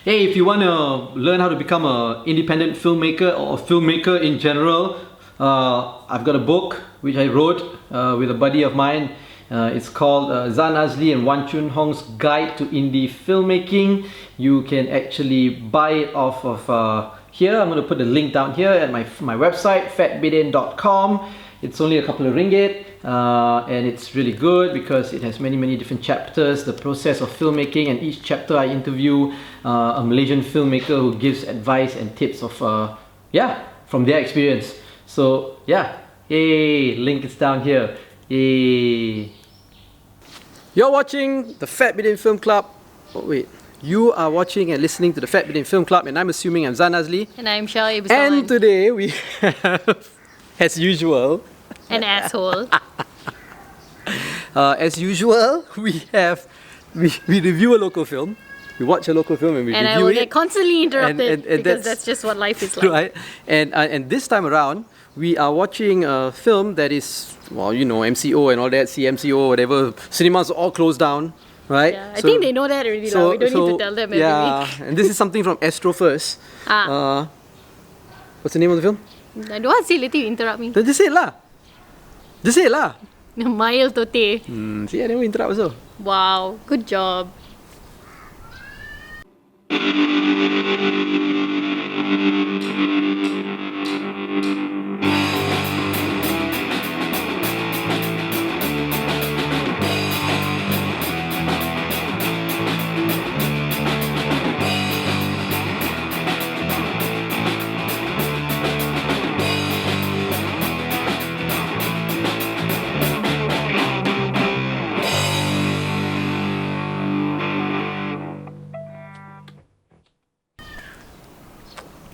Hey, if you want to learn how to become an independent filmmaker or a filmmaker in general, I've got a book which I wrote with a buddy of mine. It's called Zan Azli and Wan Chun Hong's Guide to Indie Filmmaking. You can actually buy it off of here. I'm going to put the link down here at my website, fatbidin.com. It's only a couple of ringgit, and it's really good because it has many different chapters, the process of filmmaking, and each chapter I interview a Malaysian filmmaker who gives advice and tips of from their experience. So yeah, yay, link is down here. Yay. You're watching the Fat Bidin Film Club. Oh wait, you are watching and listening to the Fat Bidin Film Club, and I'm assuming I'm Zan Azli. And I'm Shai. And today we have, as usual, an asshole. As usual, we review a local film. We watch a local film and we review it. And I will get constantly interrupted and because that's just what life is like. Right. And this time around, we are watching a film that is, well, you know, MCO and all that, CMCO, whatever. Cinemas are all closed down, right? Yeah, I think they know that already. We don't need to tell them every week. And this is something from Astro First. What's the name of the film? I don't want to say later you interrupt me. Just say it lah. Just say it lah. Mael Totey. See, I never interrupt also. Wow, good job.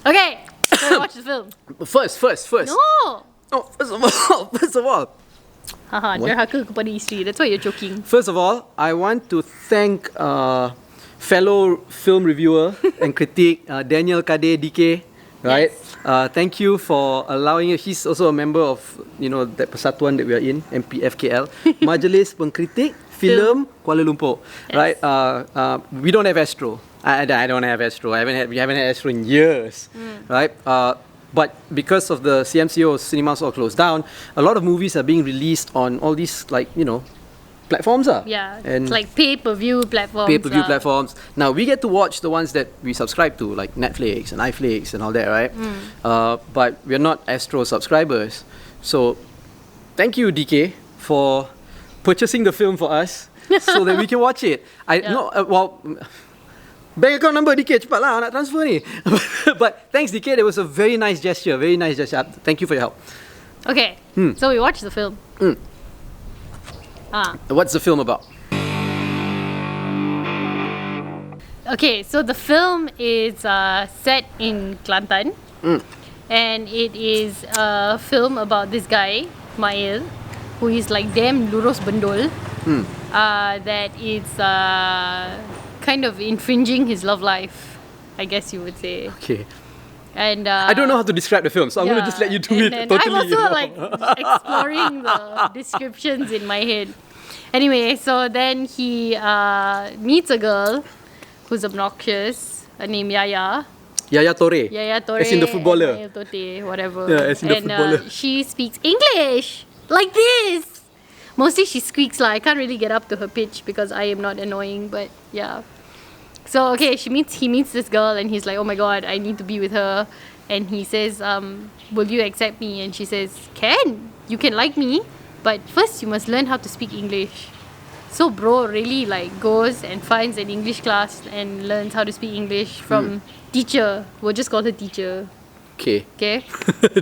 Okay, so watch the film. First. No! Oh, first of all. Haha, derhaka kepada isteri. That's why you're joking. First of all, I want to thank fellow film reviewer and critic Daniel Kade DK. Right? Yes. Thank you for allowing. He's also a member of that persatuan that we are in, MPFKL, Majlis Pengkritik Film Kuala Lumpur. Yes. Right? We don't have Astro. I don't have Astro. We haven't had Astro in years. Right? But because of the CMCO, cinemas all closed down, a lot of movies are being released on all these platforms. Yeah, And it's like pay-per-view platforms. platforms. Now we get to watch the ones that we subscribe to, like Netflix and iFlix and all that, right? But we're not Astro subscribers. So thank you, DK, for purchasing the film for us so that we can watch it. Bank account number DK, cepat lah nak transfer ni. But thanks DK, that was a very nice gesture. Thank you for your help. Okay, so we watched the film. What's the film about? Okay, so the film is set in Kelantan, and it is a film about this guy, Mael, who is like damn lurus bendol, that is kind of infringing his love life, I guess you would say. Okay. And I don't know how to describe the film, so I'm going to just let you do it totally. I'm also exploring the descriptions in my head. Anyway, so then he meets a girl who's obnoxious, named Yaya. Yaya Torre. As in the footballer. Mael Totey, whatever. Yeah, as in the footballer. She speaks English like this. Mostly she squeaks I can't really get up to her pitch because I am not annoying, but yeah. So okay, he meets this girl and he's like, oh my god, I need to be with her. And he says, will you accept me? And she says, you can like me, but first you must learn how to speak English. So bro really goes and finds an English class and learns how to speak English from teacher. We'll just call her teacher. Okay.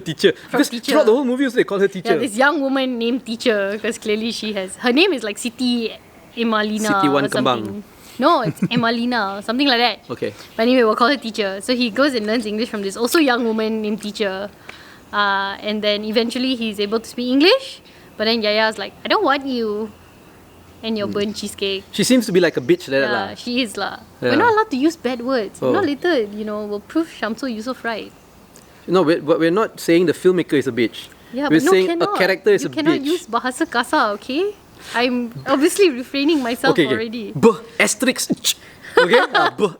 Teacher. Because teacher. throughout the whole movie also they call her teacher. Yeah, this young woman named Teacher, because clearly her name is like Siti Emalina Siti Wan or something. Kembang. No, it's Emalina, something like that. Okay. But anyway, we'll call her Teacher. So he goes and learns English from this also young woman named Teacher. And then eventually he's able to speak English. But then Yaya's like, I don't want you and your burnt cheesecake. She seems to be like a bitch like that lah. She is lah. Yeah. We're not allowed to use bad words. Oh. Not later, we'll prove Shamsul Yusof right. No, we're not saying the filmmaker is a bitch. Yeah, we're but saying cannot. a character is you a bitch. You cannot use bahasa kasar, okay? I'm obviously refraining myself already. Asterisk. Okay?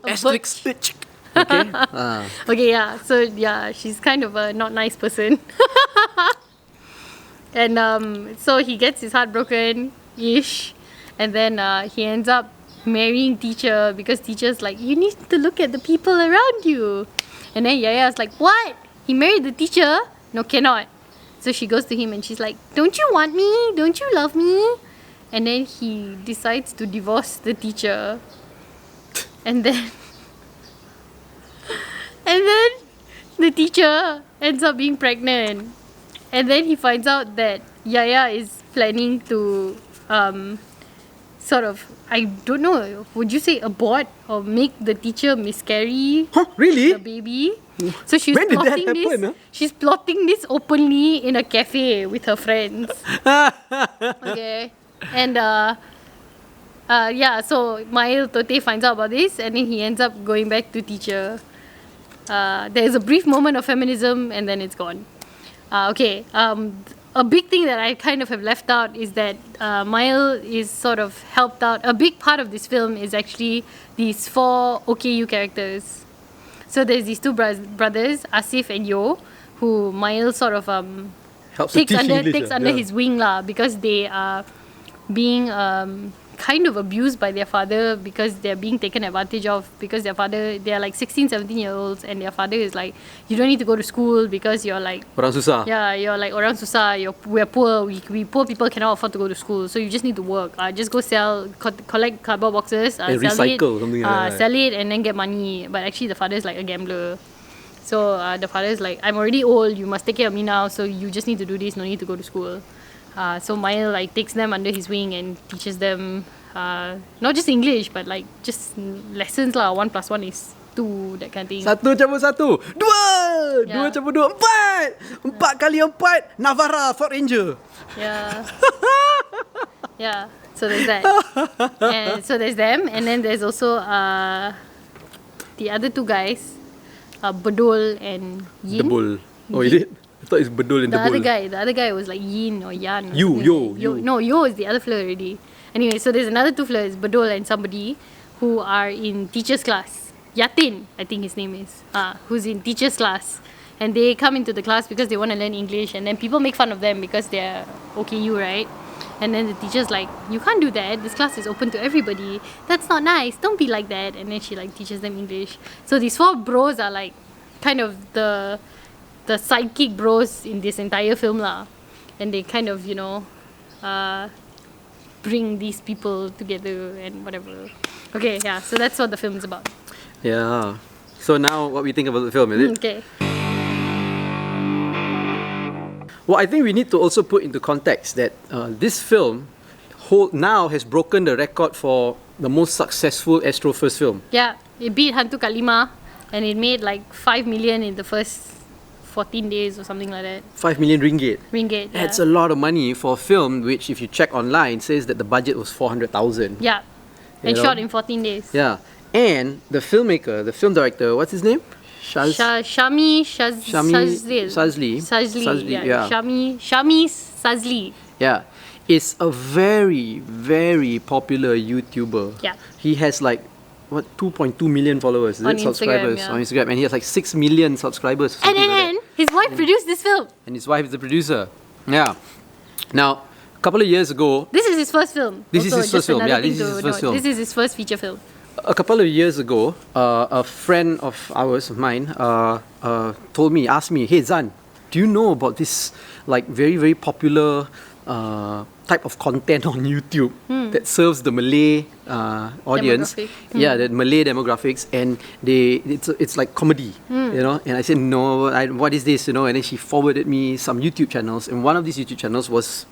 Asterisk. Okay? Okay, yeah. So yeah, she's kind of a not nice person. And so he gets his heart broken ish, and then he ends up marrying teacher because teacher's like, you need to look at the people around you. And then Yaya's like, what? He married the teacher? No, cannot. So she goes to him and she's like, don't you want me? Don't you love me? And then he decides to divorce the teacher. And then the teacher ends up being pregnant. And then he finds out that Yaya is planning to sort of, I don't know, would you say abort or make the teacher miscarry Really? the baby? So she's When did that plotting happen, this. She's plotting this openly in a cafe with her friends. Okay. And yeah, so Mael Totey finds out about this and then he ends up going back to teacher. There's a brief moment of feminism and then it's gone. Okay. A big thing that I kind of have left out is that Mael is sort of helped out. A big part of this film is actually these 4 OKU characters. So there's these 2 brothers, Asif and Yo, who Mael sort of takes under his wing lah, because they are being kind of abused by their father because they're being taken advantage of because their father, they're like 16, 17-year-olds and their father is like, you don't need to go to school because you're like Orang susah. Yeah, you're like orang susah, we're poor, we poor people cannot afford to go to school, so you just need to work. Just go sell, collect cardboard boxes, and sell recycle something like that. sell it and then get money. But actually the father is like a gambler. So the father is like, I'm already old, you must take care of me now, so you just need to do this, no need to go to school. So Mael like takes them under his wing and teaches them not just English but like just lessons lah. 1 + 1 is 2, that kind of thing. 1 + 1 = 2. 2 Yeah. 2 + 2 4. 4 kali 4 Navara Ford Ranger. Yeah. Yeah. So there's that. And so there's them, and then there's also the other 2 guys, Bedol and Yin. The bull. Oh, is it? I thought it's Bedul and The the bull. other guy was like Yin or Yan. Or You. No, Yo is the other flirt already. Anyway, so there's another 2 flirts, Bedol and somebody, who are in teacher's class. Yatin, I think his name is, who's in teacher's class. And they come into the class because they want to learn English, and then people make fun of them because they're OKU, right? And then the teacher's like, you can't do that, this class is open to everybody, that's not nice, don't be like that. And then she like teaches them English. So these 4 bros are like kind of the sidekick bros in this entire film lah. And they kind of, you know, bring these people together and whatever. Okay, yeah, so that's what the film is about. Yeah. So now what we think about the film, is it? Okay. Well, I think we need to also put into context that this film now has broken the record for the most successful Astro first film. Yeah, it beat Hantu Kat Lima and it made like 5 million in the first 14 days or something like that. 5 million ringgit. Ringgit, yeah. That's a lot of money for a film which, if you check online, says that the budget was 400,000. Yeah, and You know? shot in 14 days. Yeah. And the filmmaker, the film director, what's his name? Shami Sazli. Sazli, Yeah. Shami Sazli. Yeah. Is a very, very popular YouTuber. Yeah. He has like, 2.2 million followers, On subscribers Instagram, yeah. on Instagram, and he has like 6 million subscribers. And something like that. his wife produced this film. And his wife is the producer. Yeah. Now, a couple of years ago, This is his first film. This is his just first film, another yeah, thing this is to his first note. film. This is his first feature film. a couple of years ago, a friend of mine, asked me, hey Zan, do you know about this like very, very popular type of content on YouTube that serves the Malay audience? Demographic. Yeah, the Malay demographics, and it's like comedy, you know. And I said, no, what is this, you know? And then she forwarded me some YouTube channels, and one of these YouTube channels was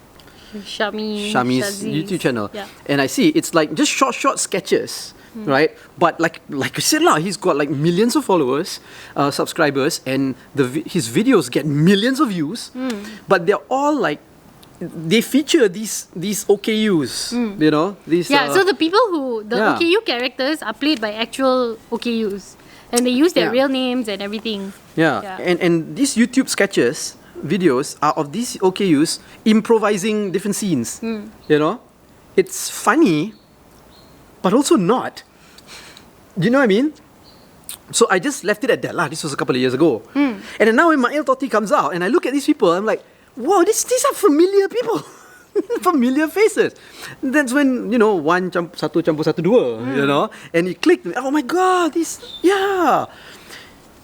Shami's YouTube channel. Yeah. And I see it's like just short sketches, right? But like I said lah, he's got like millions of followers, subscribers, and his videos get millions of views. But they're all like, they feature these OKUs, you know. These So the people yeah. OKU characters are played by actual OKUs, and they use their Yeah. real names and everything. Yeah. And these YouTube sketches, videos are of these OKUs improvising different scenes. You know, it's funny, but also not. you know what I mean? So I just left it at that lah. This was a couple of years ago. And then now when Mael Totey comes out and I look at these people, I'm like, whoa, these are familiar people. Familiar faces. That's when, you know, satu campur satu dua, you know, and it clicked. Oh my God, yeah.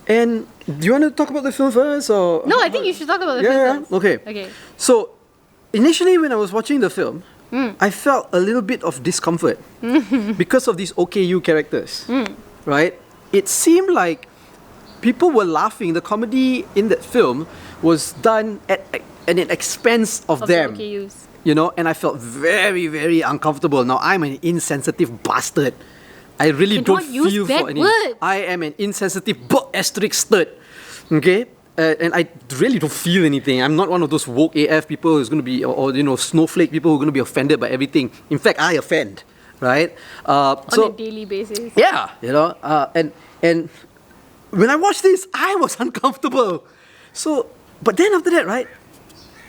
And do you want to talk about the film first, or? No, I think you should talk about the film first. Okay. So initially, when I was watching the film, I felt a little bit of discomfort because of these OKU characters, right? It seemed like people were laughing. The comedy in that film was done at an expense of them. The OKUs. You know, and I felt very, very uncomfortable. Now, I'm an insensitive bastard. I really don't feel for any. I am an insensitive asterisk stud. Okay? And I really don't feel anything. I'm not one of those woke AF people who's going to be, or you know, snowflake people who are going to be offended by everything. In fact, I offend, right? On a daily basis. Yeah, you know, and when I watched this, I was uncomfortable. So, but then after that, right,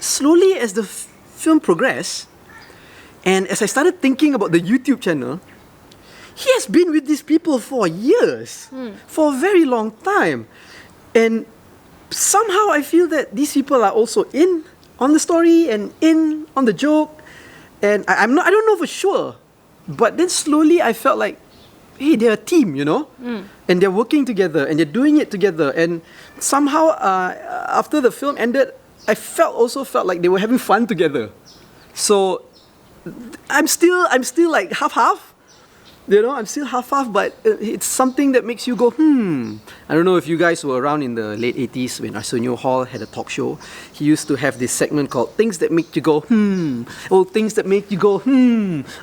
slowly as the film progressed, and as I started thinking about the YouTube channel, he has been with these people for years, for a very long time, and somehow I feel that these people are also in on the story and in on the joke, and I don't know for sure, but then slowly I felt like, hey, they're a team, you know, and they're working together and they're doing it together, and somehow after the film ended, I also felt like they were having fun together. So I'm still like half. You know, I'm still half, but it's something that makes you go, I don't know if you guys were around in the late 80s when Arsenio Hall had a talk show. He used to have this segment called Things That Make You Go, Oh, things that make you go,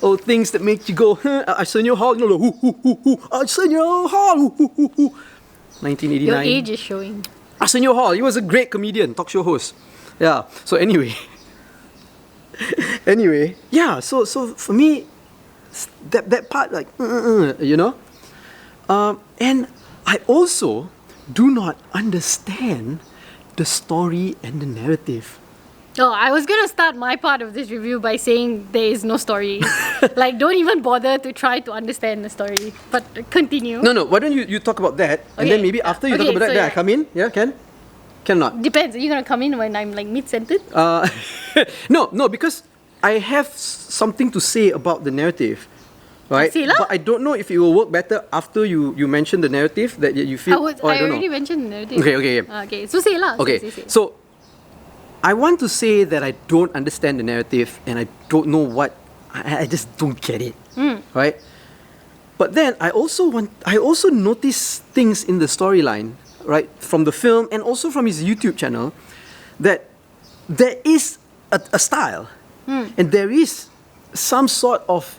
Oh, things that make you go, Arsenio Hall, you know, Arsenio Hall, 1989. Your age is showing. Arsenio Hall, he was a great comedian, talk show host. Yeah, so anyway. Yeah, so for me, that part, like, you know? And I also do not understand the story and the narrative. Oh, I was going to start my part of this review by saying there is no story. Like, don't even bother to try to understand the story. But continue. No, why don't you talk about that, and then maybe after you talk about that, then I come in? Yeah, can? Cannot? Depends. Are you going to come in when I'm like mid-sentence? No, because I have something to say about the narrative, right? But I don't know if it will work better after you mention the narrative that you feel. I already mentioned the narrative. Okay. Okay, so say lah. Okay, so I want to say that I don't understand the narrative and I don't know what. I just don't get it, right? But then I also notice things in the storyline, right, from the film and also from his YouTube channel, that there is a style. And there is some sort of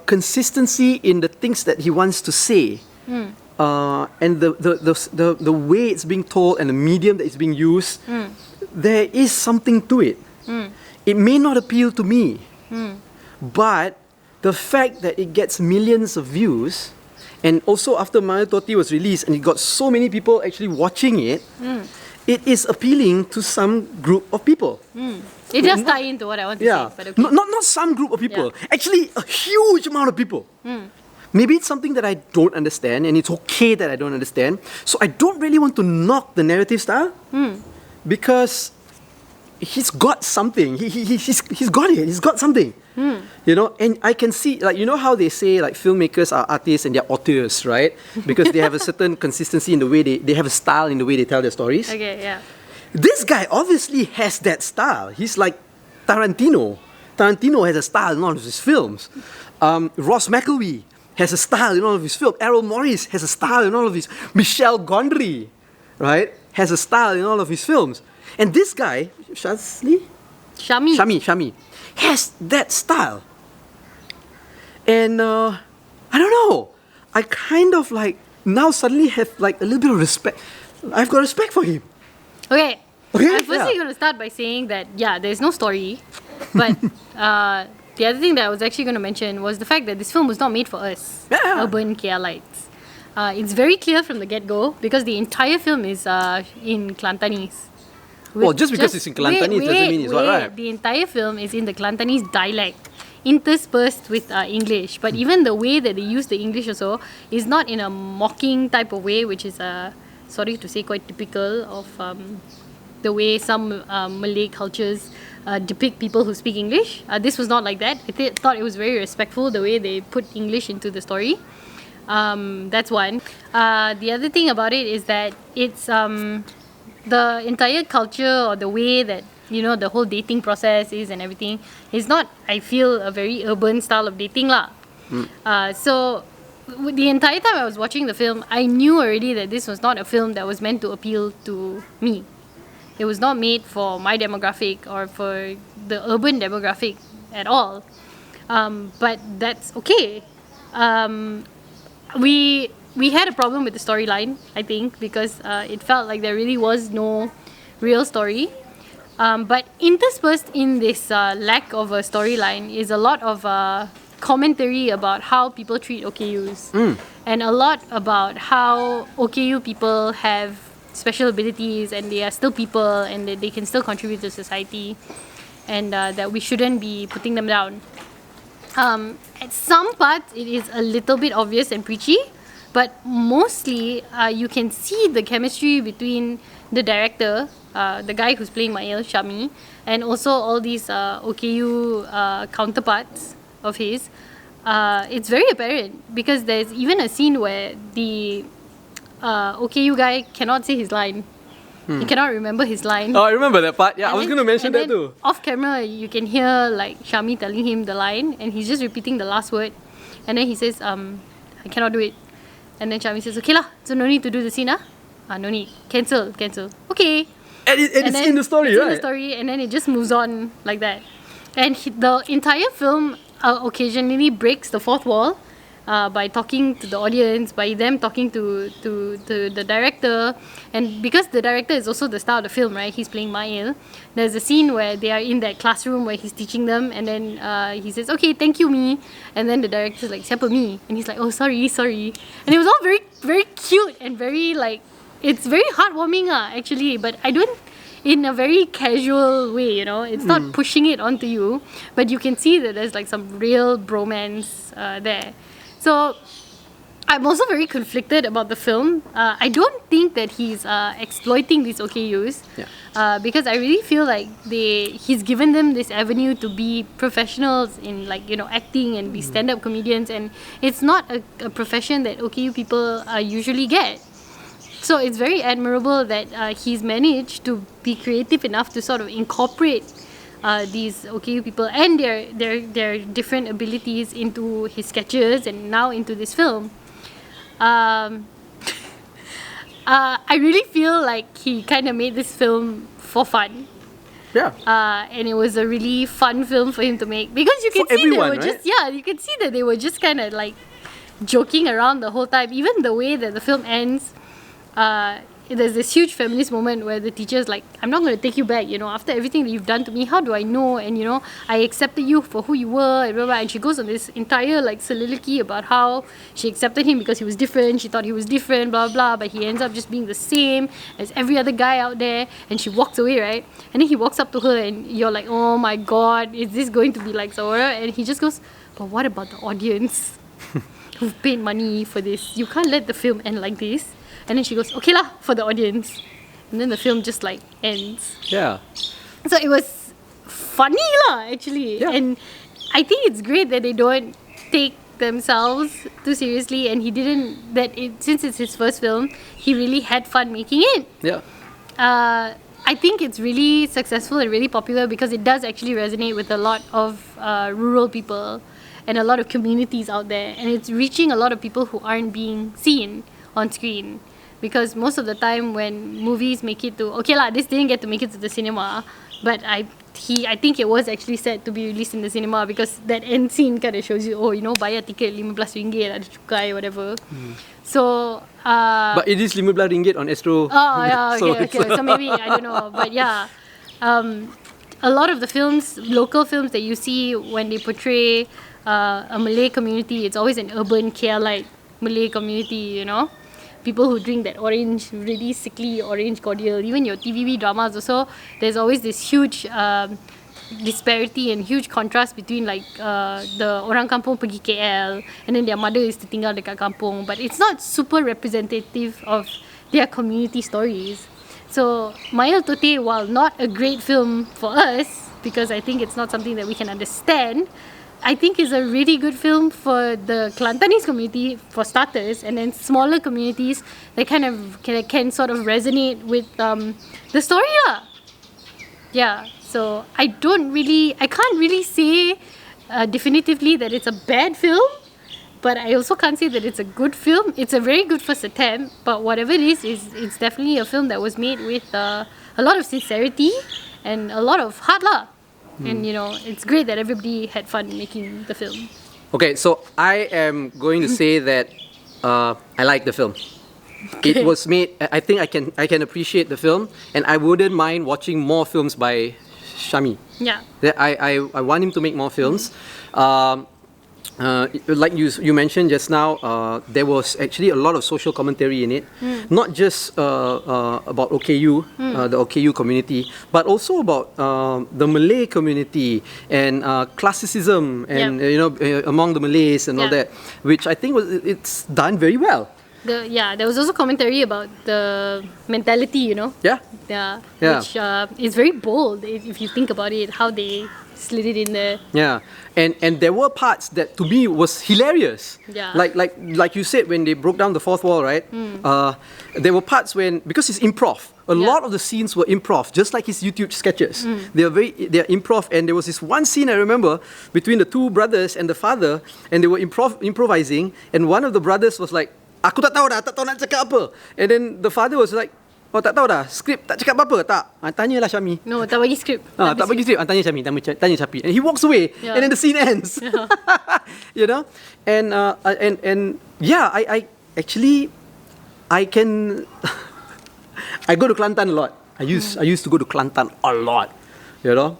consistency in the things that he wants to say, and the way it's being told and the medium that it's being used. There is something to it. It may not appeal to me, but the fact that it gets millions of views, and also after Mael Totey was released and it got so many people actually watching it, it is appealing to some group of people. It does tie into what I want to say. But okay. Not some group of people. Yeah. Actually, a huge amount of people. Maybe it's something that I don't understand, and it's okay that I don't understand. So I don't really want to knock the narrative style, because he's got something. He's got it. He's got something. You know, and I can see, like, you know how they say like filmmakers are artists and they're auteurs, right? Because they have a certain consistency in the way they have a style in the way they tell their stories. Okay, yeah. This guy obviously has that style. He's like Tarantino. Tarantino has a style in all of his films. Ross McElwee has a style in all of his films. Errol Morris has a style in all of his. Michel Gondry, right, has a style in all of his films. And this guy, Shami, has that style. And I don't know. I kind of like now suddenly have like a little bit of respect. I've got respect for him. Okay. I'm firstly going to start by saying that, there's no story. But the other thing that I was actually going to mention was the fact that this film was not made for us, urban KLites. It's very clear from the get-go because the entire film is in Kelantanese. Well, just because it's in Kelantanese doesn't mean it's right. The entire film is in the Kelantanese dialect. interspersed with English. But even the way that they use the English also is not in a mocking type of way, which is sorry to say, quite typical of the way some Malay cultures depict people who speak English. This was not like that. I thought it was very respectful the way they put English into the story. That's one. The other thing about it is that it's the entire culture, or the way that the whole dating process is and everything is not, I feel, a very urban style of dating lah. So the entire time I was watching the film, I knew already that this was not a film that was meant to appeal to me. It was not made for my demographic or for the urban demographic at all. But that's okay. We had a problem with the storyline, I think, because it felt like there really was no real story. But interspersed in this lack of a storyline is a lot of commentary about how people treat OKUs. And a lot about how OKU people have special abilities and they are still people and that they can still contribute to society, and that we shouldn't be putting them down. At some parts it is a little bit obvious and preachy, but mostly you can see the chemistry between the director, the guy who's playing Mael, Shami, and also all these OKU counterparts of his. It's very apparent because there's even a scene where the OKU guy cannot say his line. He cannot remember his line. Oh, I remember that part. Yeah, And I was then- going to mention and that then too. Off camera, you can hear like Shami telling him the line, and he's just repeating the last word, and then he says, "I cannot do it," and then Shami says, "Okay lah, so no need to do the scene, no need, cancel, okay." And it's then in the story, it's right? in the story, and then it just moves on like that. And the entire film occasionally breaks the fourth wall by talking to the audience, by them talking to the director. And because the director is also the star of the film, right? He's playing Mael. There's a scene where they are in that classroom where he's teaching them, and then he says, "Okay, thank you, me." And then the director's like, "Siapa me?" And he's like, "Oh, sorry." And it was all very, very cute and very like, it's very heartwarming actually, but I don't, in a very casual way, it's not pushing it onto you, but you can see that there's like some real bromance there. So I'm also very conflicted about the film. I don't think that he's exploiting these OKUs, because I really feel like he's given them this avenue to be professionals in acting and be stand-up comedians, and it's not a profession that OKU people usually get. So it's very admirable that he's managed to be creative enough to sort of incorporate these OKU people and their different abilities into his sketches and now into this film. I really feel like he kind of made this film for fun. Yeah. And it was a really fun film for him to make, because you can For see everyone, they were right? you can see that they were just kind of like joking around the whole time. Even the way that the film ends, there's this huge feminist moment where the teacher's like, "I'm not going to take you back, after everything that you've done to me, how do I know? And I accepted you for who you were," and blah, blah. And she goes on this entire like soliloquy about how she accepted him because he was different, she thought he was different, blah blah, but he ends up just being the same as every other guy out there. And she walks away, right? And then he walks up to her and you're like, "Oh my god, is this going to be like Zora?" And he just goes, "But what about the audience who've paid money for this? You can't let the film end like this." And then she goes, "Okay lah, for the audience." And then the film just like ends. Yeah. So it was funny lah, actually. Yeah. And I think it's great that they don't take themselves too seriously, and since it's his first film, he really had fun making it. Yeah. I think it's really successful and really popular because it does actually resonate with a lot of rural people and a lot of communities out there, and it's reaching a lot of people who aren't being seen on screen. Because most of the time when movies make it to, okay lah, this didn't get to make it to the cinema, but I think it was actually set to be released in the cinema, because that end scene kind of shows you, bayar tiket RM15 ada cukai, whatever. So But it is RM15 on Astro. oh yeah, So okay. it's- So maybe, I don't know, but yeah, a lot of the films, local films that you see when they portray a Malay community, it's always an urban KL-like Malay community, people who drink that orange, really sickly orange cordial. Even your TVB dramas also, there's always this huge disparity and huge contrast between like the orang kampung pergi KL and then their mother is to tinggal dekat kampung, but it's not super representative of their community stories. So Mael Totey, while not a great film for us, because I think it's not something that we can understand, I think is a really good film for the Kelantanese community for starters, and then smaller communities that kind of can sort of resonate with the story lah. Yeah, so I can't really say definitively that it's a bad film, but I also can't say that it's a good film. It's a very good first attempt, but whatever it is it's definitely a film that was made with a lot of sincerity and a lot of heart lah. And you know, it's great that everybody had fun making the film. Okay, so I am going to say that I like the film. It was made. I think I can appreciate the film, and I wouldn't mind watching more films by Shami. Yeah. I want him to make more films. Like you mentioned just now, there was actually a lot of social commentary in it, not just about OKU, the OKU community, but also about the Malay community and classicism and among the Malays and all that, which I think it's done very well. There was also commentary about the mentality, you know. Yeah. Which is very bold if you think about it, how they slid it in there. Yeah, and there were parts that to me was hilarious. Yeah. Like you said, when they broke down the fourth wall, right? There were parts because it's improv. A lot of the scenes were improv, just like his YouTube sketches. They're improv, and there was this one scene I remember between the two brothers and the father, and they were improvising, and one of the brothers was like, "Aku tak tahu nak cakap apa." And then the father was like, "Oh, tak tahu dah, skrip tak cakap apa-apa, tak? Tanyalah Syami." No, tak bagi skrip. Tak bagi skrip, tanya Syami, tanya Syafi. And he walks away, and then the scene ends. Yeah. You know? And yeah, I actually, I can, I go to Kelantan a lot. I used to go to Kelantan a lot, you know?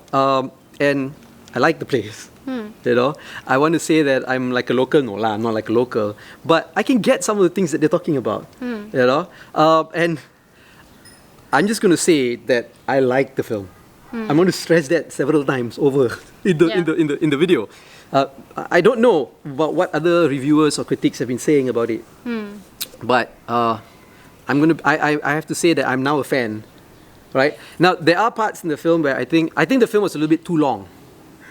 And I like the place. You know, I want to say that I'm like a local. No lah, I'm not like a local, but I can get some of the things that they're talking about. You know, and I'm just going to say that I like the film. I'm going to stress that several times over in the video. I don't know about what other reviewers or critics have been saying about it, but I have to say that I'm now a fan. Right now, there are parts in the film where I think the film was a little bit too long.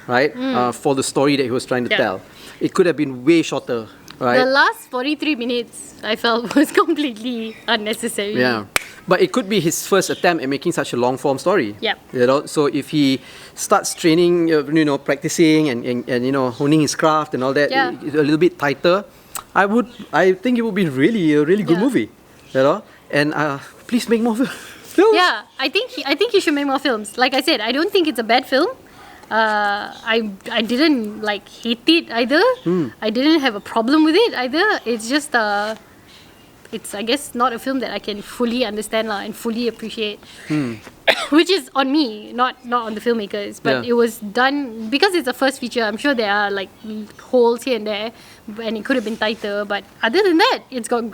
Right, for the story that he was trying to tell. It could have been way shorter, right? The last 43 minutes I felt was completely unnecessary. Yeah, but it could be his first attempt at making such a long form story. Yeah. You know, so if he starts training, practicing and honing his craft and all that, a little bit tighter, I think it would be a really good movie. You know, and please make more films. Yeah, I think he should make more films. Like I said, I don't think it's a bad film. I didn't like hate it either. I didn't have a problem with it either. It's just it's I guess not a film that I can fully understand and fully appreciate. Which is on me, not on the filmmakers. But it was done because it's a first feature. I'm sure there are like holes here and there, and it could have been tighter. But other than that, he's got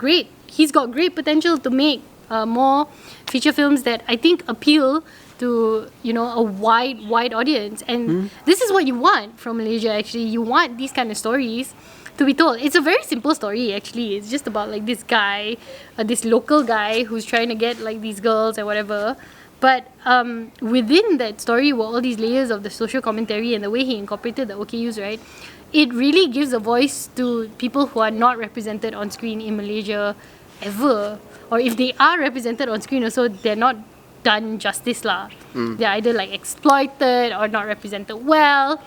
great potential to make more feature films that I think appeal to a wide audience, and this is what you want from Malaysia. Actually, you want these kind of stories to be told. It's a very simple story. Actually, it's just about like this guy, this local guy who's trying to get like these girls and whatever. But within that story were all these layers of the social commentary and the way he incorporated the OKUs. Right, it really gives a voice to people who are not represented on screen in Malaysia ever, or if they are represented on screen, also they're not done justice lah. They're either like exploited or not represented well.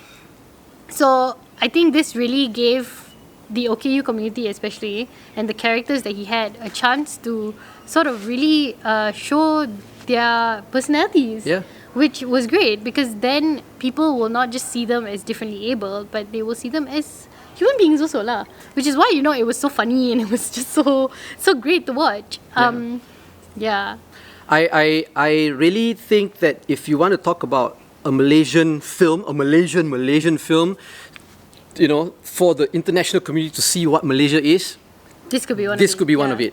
So I think this really gave the OKU community especially, and the characters that he had, a chance to sort of really show their personalities. Yeah. Which was great, because then people will not just see them as differently abled, but they will see them as human beings also lah. Which is why it was so funny and it was just so great to watch. Yeah. I really think that if you want to talk about a Malaysian film, Malaysian film, for the international community to see what Malaysia is, this could be one. Of it.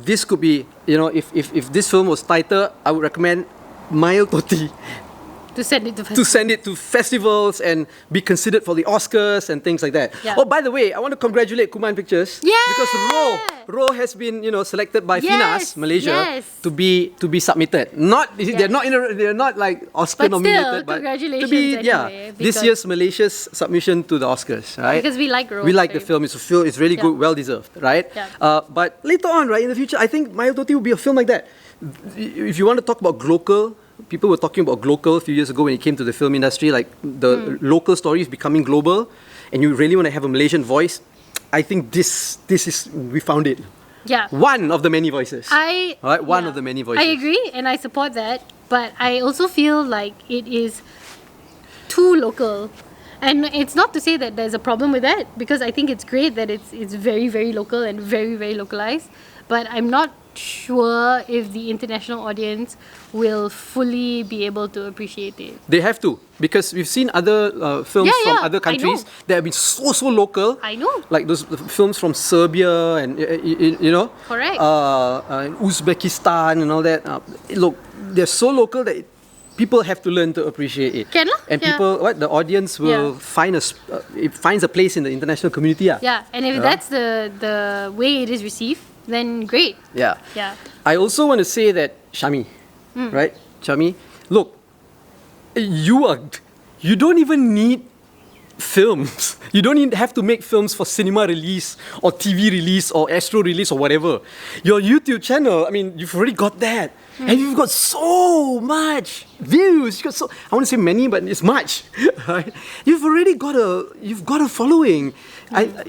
This could be, if this film was tighter, I would recommend Mael Totey To send it to to send it to festivals and be considered for the Oscars and things like that. Yeah. Oh, by the way, I want to congratulate Kuman Pictures Yeah! because Ro has been selected by Yes, FINAS Malaysia yes. to be submitted. They're not like Oscar But nominated, still, congratulations to be anyway, this because- year's Malaysia's submission to the Oscars, right? Because we like Ro We like the very film. It's really Yeah. good, well deserved, right? Yeah. But later on, right in the future, I think Mael Totey will be a film like that. If you want to talk about glocal, people were talking about glocal a few years ago when it came to the film industry, like the local story is becoming global, and you really want to have a Malaysian voice. I think this is we found it. Yeah. One of the many voices. One Yeah. of the many voices. I agree and I support that, but I also feel like it is too local. And it's not to say that there's a problem with that, because I think it's great that it's very, very local and very, very localized. But I'm not sure if the international audience will fully be able to appreciate it. They have to, because we've seen other films Yeah, from yeah, other I countries know. that have been so local. I know. Like those films from Serbia and Correct. Uzbekistan and all that. Look, they're so local that people have to learn to appreciate it. Can lah, And yeah. the audience will it finds a place in the international community. Yeah, and if that's the way it is received, then great. Yeah. Yeah. I also want to say that Shami, right? Shami, look, you don't even need films. You don't even have to make films for cinema release or TV release or Astro release or whatever. Your YouTube channel, I mean, you've already got that. And you've got so much views. I want to say many, but it's much. Right? You've already got a following. So What are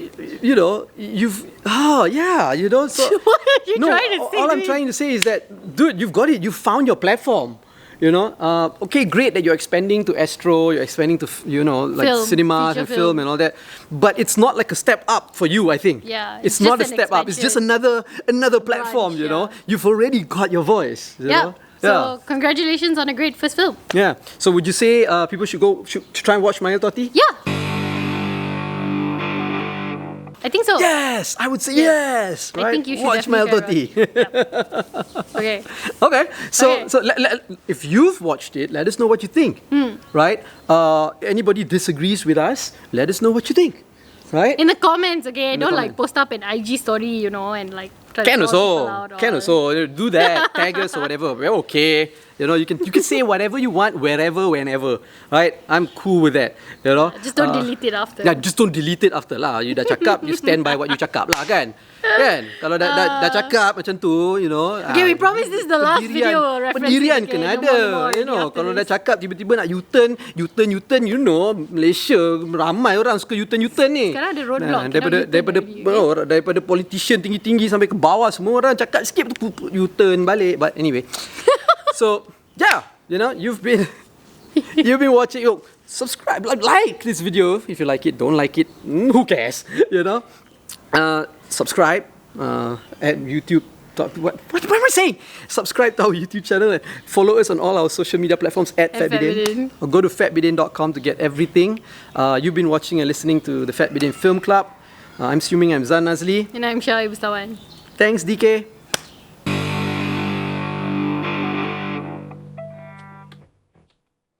you no, trying to say? all I'm trying to say is that, dude, you've got it. You found your platform. Okay, great that you're expanding to Astro, you're expanding to like Film, cinemas feature and film film. and all that. But it's not like a step up for you, I think. Yeah, it's it's not a just an step up. It's just expansion. another platform. yeah. You've already got your voice. Yeah. So congratulations on a great first film. yeah. So would you say people should try and watch Mael Totey? Yeah. I think so. Yes, I would say yes. I Right? think you should watch Mael definitely Totey. Okay. Okay, so Okay. if you've watched it, let us know what you think. Right? Anybody disagrees with us, let us know what you think. Right? In the comments, okay. the Don't like comments. post up an IG story, and like try to Can call people also, out can or- also do that. Tag us or whatever. We're okay. You can say whatever you want, wherever, whenever. Right? I'm cool with that. Just don't delete it after. Yeah, just don't delete it after lah. You dah cakap, you stand by what you cakap lah kan. Kan? Kalau dah cakap macam tu, Okay, we promise this is the last video we'll reference Pendirian it, okay? kena No ada. more after Kalau dah this. cakap tiba-tiba nak U-turn, Malaysia ramai orang suka U-turn ni. Sekarang ada roadblock, Daripada politician tinggi-tinggi sampai ke bawah semua orang cakap skip tu U-turn balik. But anyway. So, yeah, you've been watching. Subscribe, like this video if you like it. Don't like it, who cares? Subscribe at YouTube. What am I saying? Subscribe to our YouTube channel and follow us on all our social media platforms at At FatBidin. FatBidin. Or go to fatbidin.com to get everything. You've been watching and listening to the Fat Bidin Film Club. I'm assuming I'm Zan Nazli. And I'm Syah Ibustawan. Thanks, DK.